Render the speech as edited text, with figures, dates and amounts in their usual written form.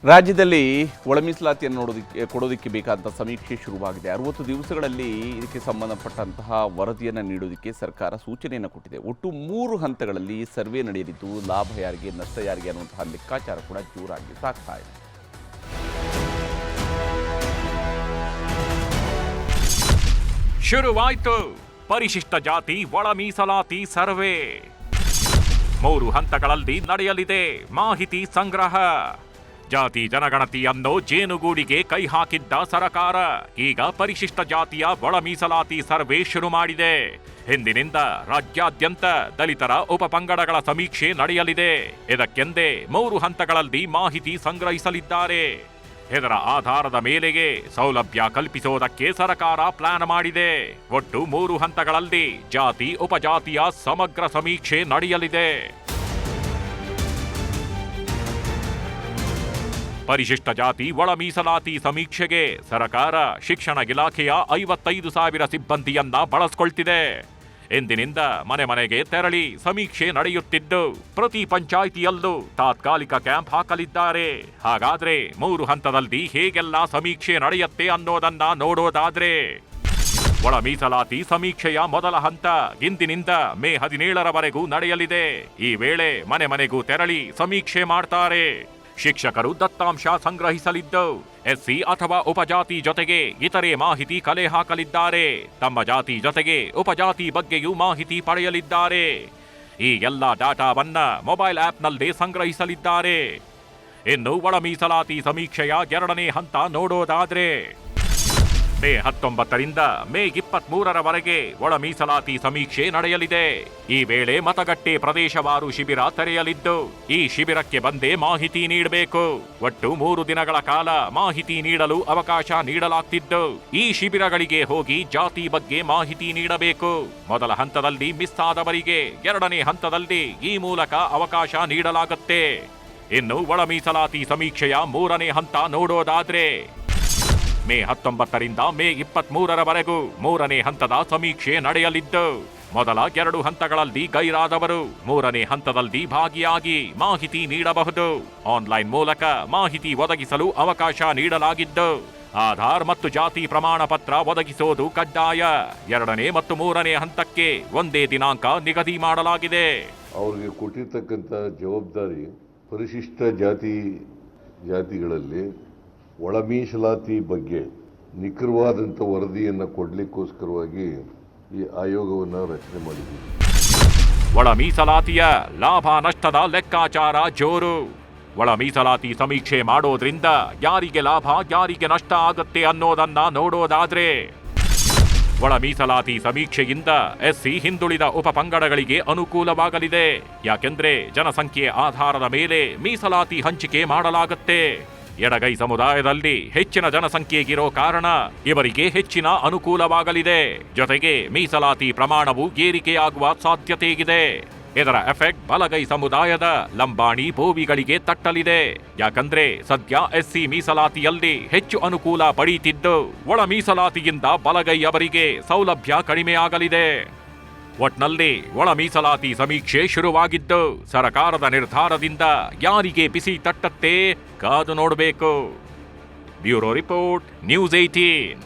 ರಾಜ್ಯದಲ್ಲಿ ಒಳ ಮೀಸಲಾತಿಯನ್ನು ಕೊಡೋದಕ್ಕೆ ಬೇಕಾದಂಥ ಸಮೀಕ್ಷೆ ಶುರುವಾಗಿದೆ. 60 ದಿವಸಗಳಲ್ಲಿ ಇದಕ್ಕೆ ಸಂಬಂಧಪಟ್ಟಂತಹ ವರದಿಯನ್ನು ನೀಡೋದಕ್ಕೆ ಸರ್ಕಾರ ಸೂಚನೆಯನ್ನು ಕೊಟ್ಟಿದೆ. ಒಟ್ಟು 3 ಹಂತಗಳಲ್ಲಿ ಸರ್ವೆ ನಡೆಯಲಿದ್ದು ಲಾಭ ಯಾರಿಗೆ ನಷ್ಟ ಯಾರಿಗೆ ಅನ್ನುವಂತಹ ಲೆಕ್ಕಾಚಾರ ಕೂಡ ಜೋರಾಗಿ ಸಾಗ್ತಾ ಇದೆ. ಶುರುವಾಯಿತು ಪರಿಶಿಷ್ಟ ಜಾತಿ ಒಳ ಮೀಸಲಾತಿ ಸರ್ವೆ. 3 ಹಂತಗಳಲ್ಲಿ ನಡೆಯಲಿದೆ ಮಾಹಿತಿ ಸಂಗ್ರಹ. ಜಾತಿ ಜನಗಣತಿ ಅನ್ನೋ ಜೇನುಗೂಡಿಗೆ ಕೈ ಹಾಕಿದ್ದ ಸರ್ಕಾರ ಈಗ ಪರಿಶಿಷ್ಟ ಜಾತಿಯ ಒಳ ಮೀಸಲಾತಿ ಸರ್ವೆ ಶುರು ಮಾಡಿದೆ. ಹಿಂದಿನಿಂದ ರಾಜ್ಯಾದ್ಯಂತ ದಲಿತರ ಉಪಪಂಗಡಗಳ ಸಮೀಕ್ಷೆ ನಡೆಯಲಿದೆ. ಇದಕ್ಕೆಂದೇ 3 ಹಂತಗಳಲ್ಲಿ ಮಾಹಿತಿ ಸಂಗ್ರಹಿಸಲಿದ್ದಾರೆ. ಇದರ ಆಧಾರದ ಮೇಲೆಗೆ ಸೌಲಭ್ಯ ಕಲ್ಪಿಸುವುದಕ್ಕೆ ಸರ್ಕಾರ ಪ್ಲಾನ್ ಮಾಡಿದೆ. ಒಟ್ಟು 3 ಹಂತಗಳಲ್ಲಿ ಜಾತಿ ಉಪಜಾತಿಯ ಸಮಗ್ರ ಸಮೀಕ್ಷೆ ನಡೆಯಲಿದೆ. ಪರಿಶಿಷ್ಟ ಜಾತಿ ಒಳ ಮೀಸಲಾತಿ ಸಮೀಕ್ಷೆಗೆ ಸರ್ಕಾರ ಶಿಕ್ಷಣ ಇಲಾಖೆಯ 55,000 ಸಿಬ್ಬಂದಿಯನ್ನ ಬಳಸಿಕೊಳ್ತಿದೆ. ಇಂದಿನಿಂದ ಮನೆ ಮನೆಗೆ ತೆರಳಿ ಸಮೀಕ್ಷೆ ನಡೆಯುತ್ತಿದ್ದು ಪ್ರತಿ ಪಂಚಾಯಿತಿಯಲ್ಲೂ ತಾತ್ಕಾಲಿಕ ಕ್ಯಾಂಪ್ ಹಾಕಲಿದ್ದಾರೆ. ಹಾಗಾದ್ರೆ 3 ಹಂತದಲ್ಲಿ ಹೇಗೆಲ್ಲ ಸಮೀಕ್ಷೆ ನಡೆಯುತ್ತೆ ಅನ್ನೋದನ್ನ ನೋಡೋದಾದ್ರೆ, ಒಳ ಮೀಸಲಾತಿ ಸಮೀಕ್ಷೆಯ ಮೊದಲ ಹಂತ ಇಂದಿನಿಂದ ಮೇ 17ರವರೆಗೂ ನಡೆಯಲಿದೆ. ಈ ವೇಳೆ ಮನೆ ಮನೆಗೂ ತೆರಳಿ ಸಮೀಕ್ಷೆ ಮಾಡ್ತಾರೆ. ಶಿಕ್ಷಕರು ದತ್ತಾಂಶ ಸಂಗ್ರಹಿಸಲಿದ್ದು ಎಸ್ಸಿ ಅಥವಾ ಉಪಜಾತಿ ಜೊತೆಗೆ ಇತರೆ ಮಾಹಿತಿ ಕಲೆ ಹಾಕಲಿದ್ದಾರೆ. ತಮ್ಮ ಜಾತಿ ಜೊತೆಗೆ ಉಪಜಾತಿ ಬಗ್ಗೆಯೂ ಮಾಹಿತಿ ಪಡೆಯಲಿದ್ದಾರೆ. ಈ ಎಲ್ಲ ಡಾಟಾವನ್ನ ಮೊಬೈಲ್ ಆಪ್ನಲ್ಲೇ ಸಂಗ್ರಹಿಸಲಿದ್ದಾರೆ. ಇನ್ನು ಒಳ ಮೀಸಲಾತಿ ಸಮೀಕ್ಷೆಯ 2ನೇ ಹಂತ ನೋಡೋದಾದ್ರೆ, ಮೇ 19ರಿಂದ ಮೇ 23ರವರೆಗೆ ಒಳ ಮೀಸಲಾತಿ ಸಮೀಕ್ಷೆ ನಡೆಯಲಿದೆ. ಈ ವೇಳೆ ಮತಗಟ್ಟೆ ಪ್ರದೇಶವಾರು ಶಿಬಿರ ತೆರೆಯಲಿದ್ದು ಈ ಶಿಬಿರಕ್ಕೆ ಬಂದೇ ಮಾಹಿತಿ ನೀಡಬೇಕು. ಒಟ್ಟು 3 ದಿನಗಳ ಕಾಲ ಮಾಹಿತಿ ನೀಡಲು ಅವಕಾಶ ನೀಡಲಾಗ್ತಿದ್ದು ಈ ಶಿಬಿರಗಳಿಗೆ ಹೋಗಿ ಜಾತಿ ಬಗ್ಗೆ ಮಾಹಿತಿ ನೀಡಬೇಕು. ಮೊದಲ ಹಂತದಲ್ಲಿ ಮಿಸ್ ಆದವರಿಗೆ 2ನೇ ಹಂತದಲ್ಲಿ ಈ ಮೂಲಕ ಅವಕಾಶ ನೀಡಲಾಗುತ್ತೆ. ಇನ್ನು ಒಳ ಮೀಸಲಾತಿ ಸಮೀಕ್ಷೆಯ 3ನೇ ಹಂತ ನೋಡೋದಾದ್ರೆ, ಮೇ 19ರಿಂದ ಮೇ 23ರವರೆಗೂ 3ನೇ ಹಂತದ ಸಮೀಕ್ಷೆ ನಡೆಯಲಿದ್ದು ಮೊದಲ 2 ಹಂತಗಳಲ್ಲಿ ಗೈರಾದವರು 3ನೇ ಹಂತದಲ್ಲಿ ಭಾಗಿಯಾಗಿ ಮಾಹಿತಿ ನೀಡಬಹುದು. ಆನ್ಲೈನ್ ಮೂಲಕ ಮಾಹಿತಿ ಒದಗಿಸಲು ಅವಕಾಶ ನೀಡಲಾಗಿದ್ದು ಆಧಾರ್ ಮತ್ತು ಜಾತಿ ಪ್ರಮಾಣ ಪತ್ರ ಒದಗಿಸೋದು ಕಡ್ಡಾಯ. 2ನೇ ಮತ್ತು 3ನೇ ಹಂತಕ್ಕೆ ಒಂದೇ ದಿನಾಂಕ ನಿಗದಿ ಮಾಡಲಾಗಿದೆ. ಅವರಿಗೆ ಕೊಟ್ಟಿರ್ತಕ್ಕಂಥ ಜವಾಬ್ದಾರಿ ಪರಿಶಿಷ್ಟ ಜಾತಿಗಳಲ್ಲಿ ಒಳ ಮೀಸಲಾತಿ ಬಗ್ಗೆ ನಿಖರವಾದಂಥ ವರದಿಯನ್ನು ಕೊಡಲಿಕ್ಕೋಸ್ಕರವಾಗಿ ಈ ಆಯೋಗವನ್ನು ರಚನೆ ಮಾಡಿದ್ದೀವಿ. ಒಳ ಮೀಸಲಾತಿಯ ಲಾಭ ನಷ್ಟದ ಲೆಕ್ಕಾಚಾರ ಜೋರು. ಒಳ ಮೀಸಲಾತಿ ಸಮೀಕ್ಷೆ ಮಾಡೋದ್ರಿಂದ ಯಾರಿಗೆ ಲಾಭ ಯಾರಿಗೆ ನಷ್ಟ ಆಗುತ್ತೆ ಅನ್ನೋದನ್ನ ನೋಡೋದಾದ್ರೆ, ಒಳ ಮೀಸಲಾತಿ ಸಮೀಕ್ಷೆಯಿಂದ ಎಸ್ಸಿ ಹಿಂದುಳಿದ ಉಪಪಂಗಡಗಳಿಗೆ ಅನುಕೂಲವಾಗಲಿದೆ. ಯಾಕೆಂದ್ರೆ ಜನಸಂಖ್ಯೆ ಆಧಾರದ ಮೇಲೆ ಮೀಸಲಾತಿ ಹಂಚಿಕೆ ಮಾಡಲಾಗುತ್ತೆ. ಎಡಗೈ ಸಮುದಾಯದಲ್ಲಿ ಹೆಚ್ಚಿನ ಜನಸಂಖ್ಯೆಗಿರೋ ಕಾರಣ ಇವರಿಗೆ ಹೆಚ್ಚಿನ ಅನುಕೂಲವಾಗಲಿದೆ. ಜೊತೆಗೆ ಮೀಸಲಾತಿ ಪ್ರಮಾಣವು ಏರಿಕೆಯಾಗುವ ಸಾಧ್ಯತೆ ಇದೆ. ಇದರ ಎಫೆಕ್ಟ್ ಬಲಗೈ ಸಮುದಾಯದ ಲಂಬಾಣಿ ಬೋವಿಗಳಿಗೆ ತಟ್ಟಲಿದೆ. ಯಾಕಂದ್ರೆ ಸದ್ಯ ಎಸ್ಸಿ ಮೀಸಲಾತಿಯಲ್ಲಿ ಹೆಚ್ಚು ಅನುಕೂಲ ಪಡೆಯುತ್ತಿದ್ದು ಒಳ ಮೀಸಲಾತಿಯಿಂದ ಬಲಗೈ ಅವರಿಗೆ ಸೌಲಭ್ಯ ಕಡಿಮೆಯಾಗಲಿದೆ. ಒಟ್ನಲ್ಲಿ ಒಳ ಮೀಸಲಾತಿ ಸಮೀಕ್ಷೆ ಶುರುವಾಗಿದ್ದು ಸರ್ಕಾರದ ನಿರ್ಧಾರದಿಂದ ಯಾರಿಗೆ ಬಿಸಿ ತಟ್ಟತ್ತೆ ಕಾದು ನೋಡಬೇಕು. Bureau report, news 18.